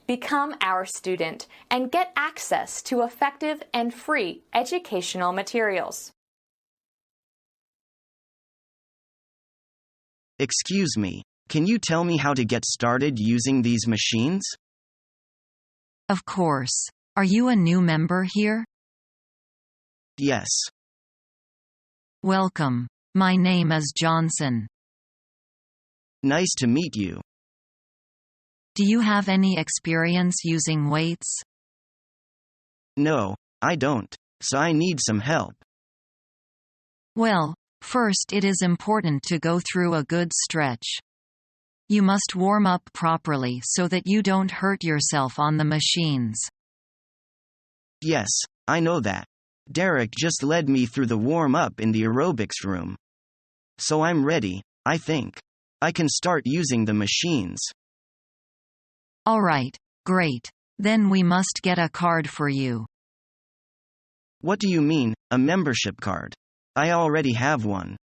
Become our student and get access to effective and free educational materials. Excuse me, can you tell me how to get started using these machines? Of course. Are you a new member here? Yes. Welcome. My name is Johnson. Nice to meet you. Do you have any experience using weights? No, I don't, so I need some help. Well, first it is important to go through a good stretch. You must warm up properly so that you don't hurt yourself on the machines. Yes, I know that. Derek just led me through the warm-up in the aerobics room. So I'm ready, I think. I can start using the machines. Alright, great. Then we must get a card for you. What do you mean, a membership card? I already have one.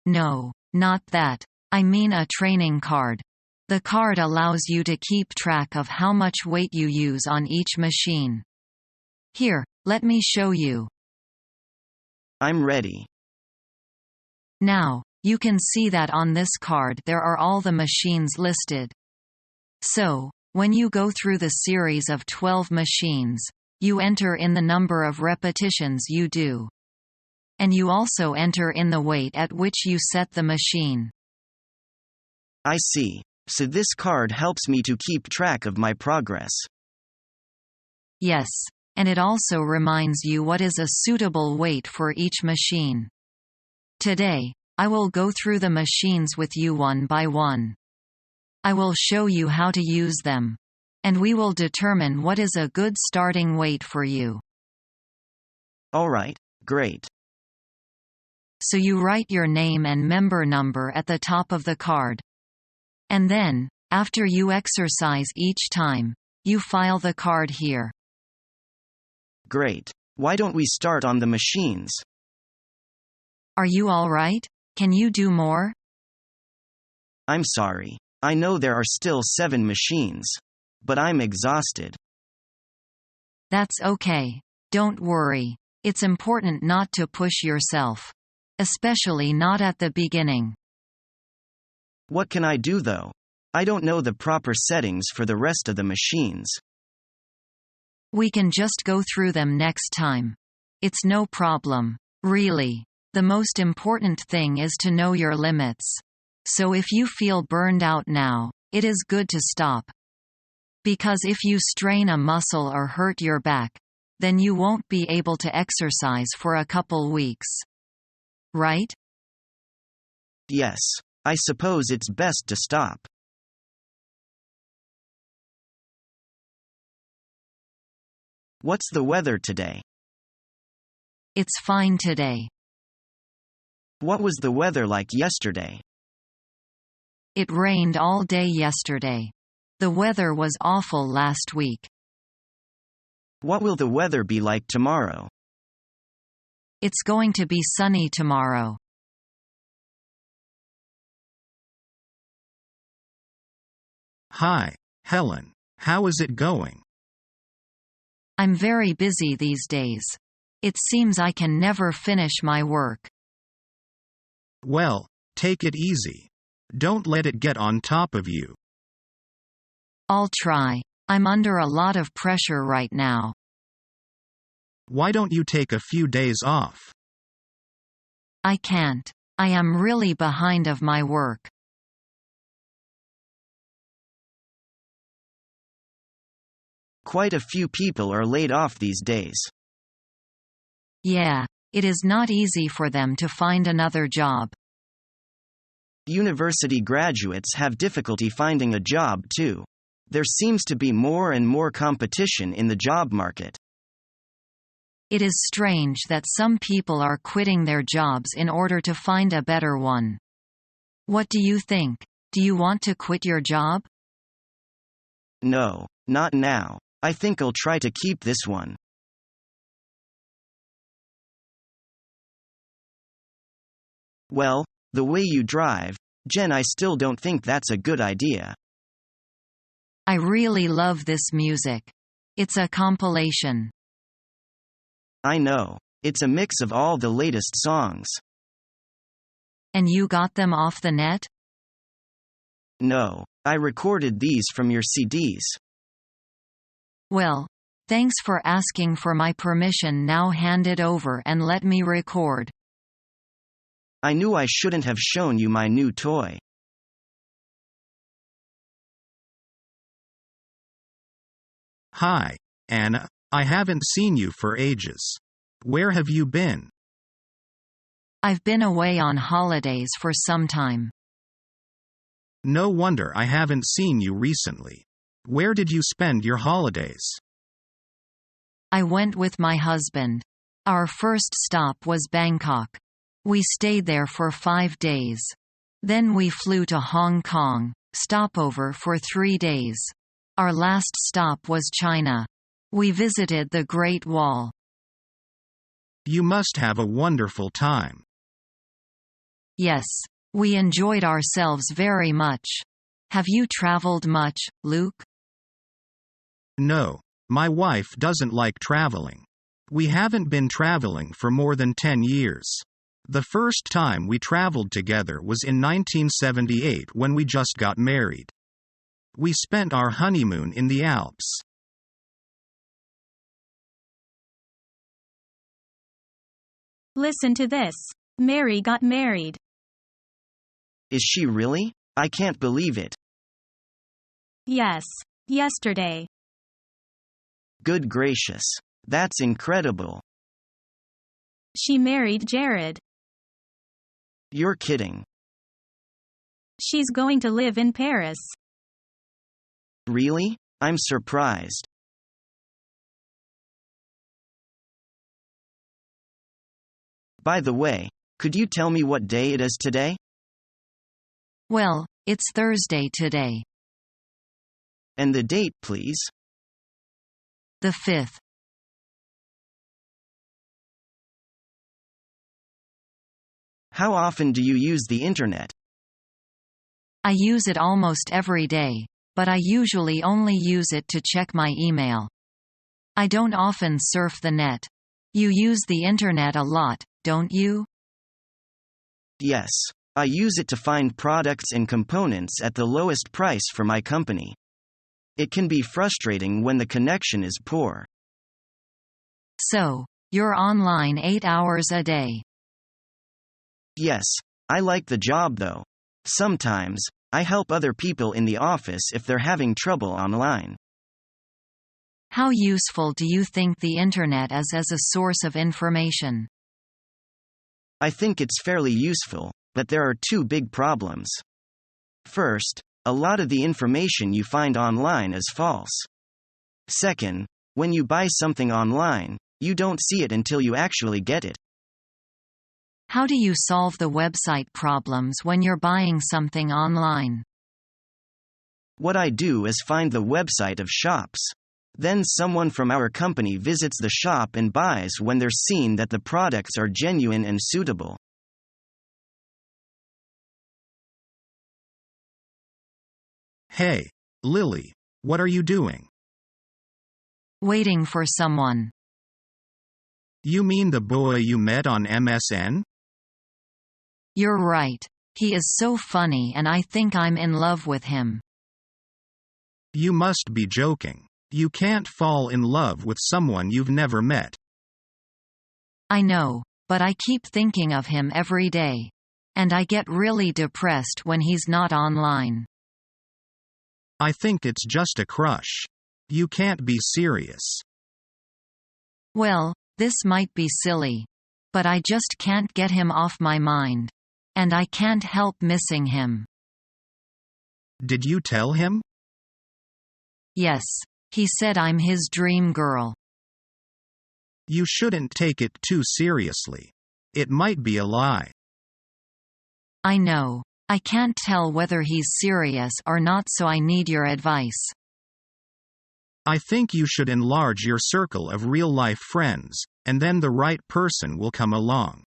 No, not that. I mean a training card. The card allows you to keep track of how much weight you use on each machine. Here, let me show you. I'm ready. Now, you can see that on this card there are all the machines listed. So, when you go through the series of 12 machines, you enter in the number of repetitions you do. And you also enter in the weight at which you set the machine. I see. So this card helps me to keep track of my progress. Yes, and it also reminds you what is a suitable weight for each machine. Today, I will go through the machines with you one by one. I will show you how to use them. And we will determine what is a good starting weight for you. Alright, great. So you write your name and member number at the top of the card. And then, after you exercise each time, you file the card here. Great. Why don't we start on the machines? Are you alright? Can you do more? I'm sorry. I know there are still 7 machines. But I'm exhausted. That's okay. Don't worry. It's important not to push yourself. Especially not at the beginning. What can I do though? I don't know the proper settings for the rest of the machines. We can just go through them next time. It's no problem. Really. The most important thing is to know your limits. So if you feel burned out now, it is good to stop. Because if you strain a muscle or hurt your back, then you won't be able to exercise for a couple weeks. Right? Yes. I suppose it's best to stop. What's the weather today? It's fine today. What was the weather like yesterday? It rained all day yesterday. The weather was awful last week. What will the weather be like tomorrow? It's going to be sunny tomorrow. Hi, Helen. How is it going? I'm very busy these days. It seems I can never finish my work. Well, take it easy. Don't let it get on top of you. I'll try. I'm under a lot of pressure right now. Why don't you take a few days off? I can't. I am really behind of my work. Quite a few people are laid off these days. Yeah, it is not easy for them to find another job. University graduates have difficulty finding a job too. There seems to be more and more competition in the job market. It is strange that some people are quitting their jobs in order to find a better one. What do you think? Do you want to quit your job? No, not now. I think I'll try to keep this one. Well, the way you drive, Jen, I still don't think that's a good idea. I really love this music. It's a compilation. I know. It's a mix of all the latest songs. And you got them off the net? No, I recorded these from your CDs. Well, thanks for asking for my permission. Now hand it over and let me record. I knew I shouldn't have shown you my new toy. Hi, Anna. I haven't seen you for ages. Where have you been? I've been away on holidays for some time. No wonder I haven't seen you recently. Where did you spend your holidays? I went with my husband. Our first stop was Bangkok. We stayed there for 5 days. Then we flew to Hong Kong, stopover for 3 days. Our last stop was China. We visited the Great Wall. You must have a wonderful time. Yes, we enjoyed ourselves very much. Have you traveled much, Luke? No, my wife doesn't like traveling. We haven't been traveling for more than 10 years. The first time we traveled together was in 1978 when we just got married. We spent our honeymoon in the Alps. Listen to this. Mary got married. Is she really? I can't believe it. Yes. Yesterday. Good gracious. That's incredible. She married Jared. You're kidding. She's going to live in Paris. Really? I'm surprised. By the way, could you tell me what day it is today? Well, it's Thursday today. And the date, please. The 5th. How often do you use the internet? I use it almost every day, but I usually only use it to check my email. I don't often surf the net. You use the internet a lot, don't you? Yes. I use it to find products and components at the lowest price for my company. It can be frustrating when the connection is poor. So, you're online 8 hours a day. Yes. I like the job though. Sometimes, I help other people in the office if they're having trouble online. How useful do you think the internet is as a source of information? I think it's fairly useful, but there are 2 big problems. First, a lot of the information you find online is false. Second, when you buy something online, you don't see it until you actually get it. How do you solve the website problems when you're buying something online? What I do is find the website of shops. Then someone from our company visits the shop and buys when they're seen that the products are genuine and suitable. Hey, Lily, what are you doing? Waiting for someone. You mean the boy you met on MSN? You're right. He is so funny and I think I'm in love with him. You must be joking. You can't fall in love with someone you've never met. I know, but I keep thinking of him every day. And I get really depressed when he's not online. I think it's just a crush. You can't be serious. Well, this might be silly. But I just can't get him off my mind. And I can't help missing him. Did you tell him? Yes. He said I'm his dream girl. You shouldn't take it too seriously. It might be a lie. I know. I can't tell whether he's serious or not, so I need your advice. I think you should enlarge your circle of real-life friends, and then the right person will come along.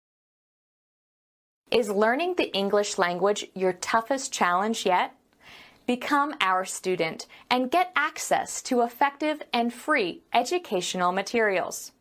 Is learning the English language your toughest challenge yet? Become our student and get access to effective and free educational materials.